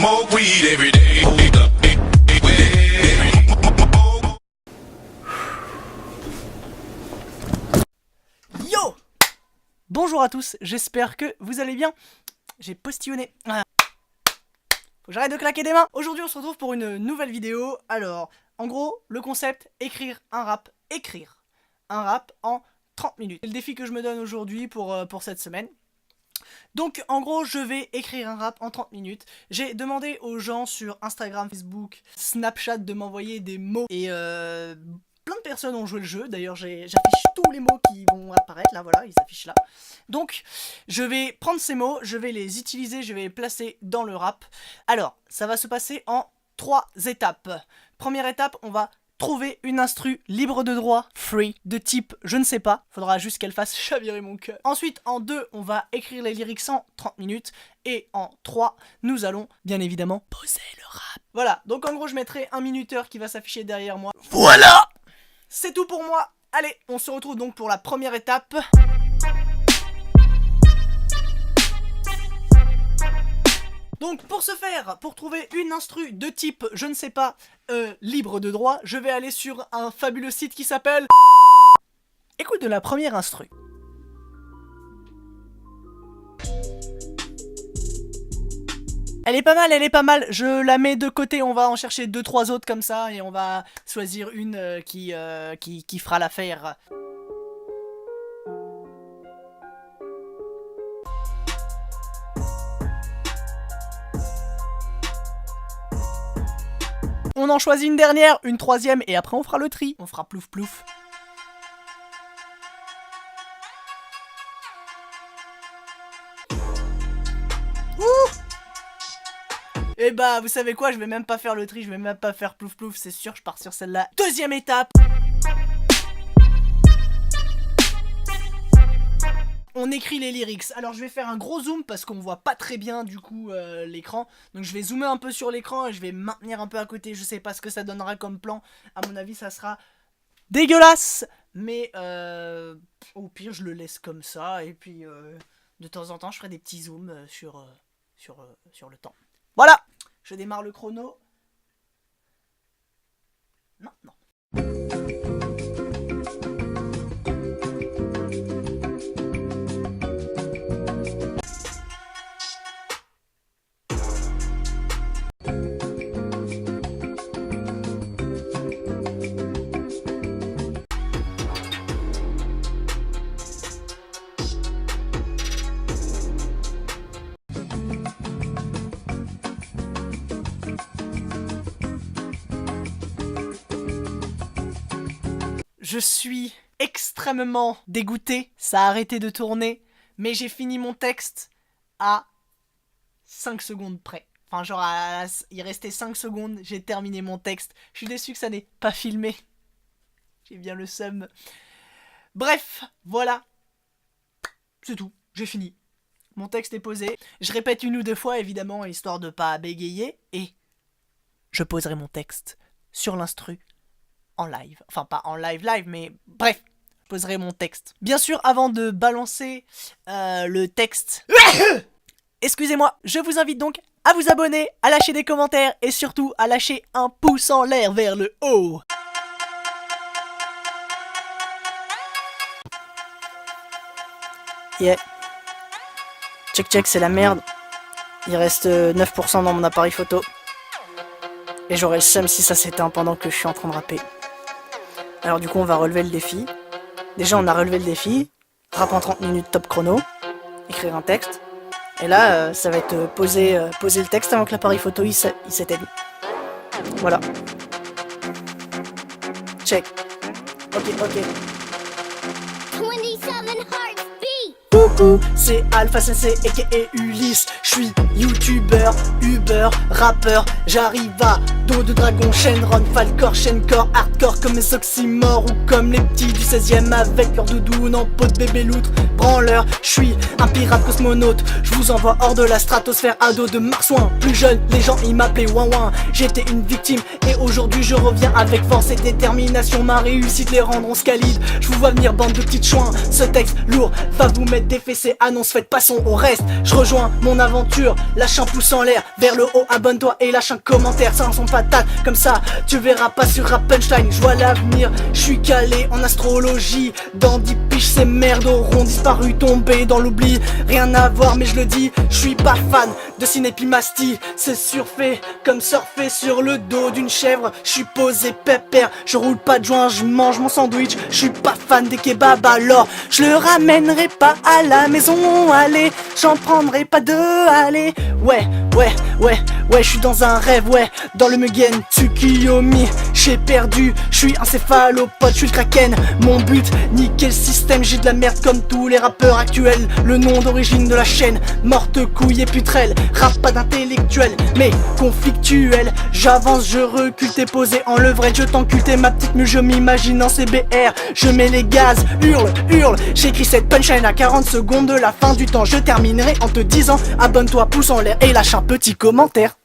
smoke weed every day. Hold up. Yo! Bonjour à tous, j'espère que vous allez bien. J'ai postillonné. Faut que j'arrête de claquer des mains. Aujourd'hui on se retrouve pour une nouvelle vidéo. Alors, en gros, le concept, écrire un rap en 30 minutes. C'est le défi que je me donne aujourd'hui pour cette semaine. Donc en gros je vais écrire un rap en 30 minutes. J'ai demandé aux gens sur Instagram, Facebook, Snapchat de m'envoyer des mots. Et plein de personnes ont joué le jeu. D'ailleurs j'affiche tous les mots qui vont apparaître là, voilà, ils s'affichent là. Donc je vais prendre ces mots, je vais les utiliser, je vais les placer dans le rap. Alors ça va se passer en 3 étapes. Première étape, on va trouver une instru libre de droit, free, de type je ne sais pas. Faudra juste qu'elle fasse chavirer mon cœur. Ensuite, en 2, on va écrire les lyrics en 30 minutes. Et en 3, nous allons, bien évidemment, poser le rap. Voilà, donc en gros, je mettrai un minuteur qui va s'afficher derrière moi. Voilà! C'est tout pour moi. Allez, on se retrouve donc pour la première étape. Donc pour ce faire, pour trouver une instru de type je ne sais pas libre de droit, je vais aller sur un fabuleux site qui s'appelle... Écoute de la première instru. Elle est pas mal, je la mets de côté, on va en chercher 2-3 autres comme ça et on va choisir une qui fera l'affaire. On en choisit une dernière, une troisième, et après on fera le tri. On fera plouf plouf. Ouh! Et bah, vous savez quoi, je vais même pas faire le tri, je vais même pas faire plouf plouf, c'est sûr, je pars sur celle-là. Deuxième étape! On écrit les lyrics. Alors je vais faire un gros zoom parce qu'on voit pas très bien du coup l'écran. Donc je vais zoomer un peu sur l'écran et je vais maintenir un peu à côté. Je sais pas ce que ça donnera comme plan. À mon avis ça sera dégueulasse. Mais au pire je le laisse comme ça. Et puis de temps en temps je ferai des petits zooms sur le temps. Voilà. Je démarre le chrono. Maintenant. Je suis extrêmement dégoûté, ça a arrêté de tourner, mais j'ai fini mon texte à 5 secondes près. Enfin genre, il restait 5 secondes, j'ai terminé mon texte. Je suis déçu que ça n'ait pas filmé. J'ai bien le seum. Bref, voilà. C'est tout, j'ai fini. Mon texte est posé. Je répète une ou deux fois évidemment, histoire de pas bégayer. Et je poserai mon texte sur l'instru. En live, enfin pas en live, mais bref, je poserai mon texte. Bien sûr, avant de balancer le texte, excusez-moi, je vous invite donc à vous abonner, à lâcher des commentaires et surtout à lâcher un pouce en l'air vers le haut. Yeah. Check, c'est la merde. Il reste 9% dans mon appareil photo. Et j'aurai le seum si ça s'éteint pendant que je suis en train de rapper. Alors du coup on va relever le défi. Déjà on a relevé le défi. Rap en 30 minutes top chrono. Écrire un texte. Et là ça va être poser le texte avant que l'appareil photo il s'éteigne. Voilà. Check. Ok. 27 Heartbeat. Coucou, c'est Alpha Sensei aka Ulysse. Je suis youtubeur, uber, rappeur. J'arrive à dos de dragon, Shenron, Falcor, Shencore, hardcore comme mes oxymores ou comme les petits du 16ème avec leur doudoune en peau de bébé loutre. Branleur, je suis un pirate cosmonaute. Je vous envoie hors de la stratosphère, ado de marsouin. Plus jeune, les gens ils m'appelaient Ouin. J'étais une victime et aujourd'hui je reviens avec force et détermination. Ma réussite les rendront scalide. Je vous vois venir bande de petites chouins. Ce texte lourd va vous mettre des c'est annonce faite, passons au reste. Je rejoins mon aventure, lâche un pouce en l'air vers le haut, abonne-toi et lâche un commentaire. Ça en son patate, comme ça tu verras pas sur Rap Punchline. Je vois l'avenir, je suis calé en astrologie. Dans 10 piges ces merdes auront disparu, tombé dans l'oubli. Rien à voir mais je le dis, je suis pas fan de cinépimastie. C'est surfait comme surfer sur le dos d'une chèvre. Je suis posé pépère, je roule pas de joint, je mange mon sandwich. Je suis pas fan des kebabs alors je le ramènerai pas à la maison. Allez, j'en prendrai pas deux, allez. Ouais, je suis dans un rêve, ouais. Dans le Mugen Tsukiyomi, j'ai perdu, je suis un céphalopode, je suis le kraken. Mon but, niquer le système, j'ai de la merde comme tous les rappeurs actuels. Le nom d'origine de la chaîne, morte couille et putrelle. Rap pas d'intellectuel, mais conflictuel. J'avance, je recule, t'es posé en levrette. Je t'encule, t'es ma petite mule, je m'imagine en CBR. Je mets les gaz, hurle, j'écris cette punchline à 40 secondes de la fin du temps. Je terminerai en te disant, abonne-toi, pouce en l'air et lâche un petit commentaire.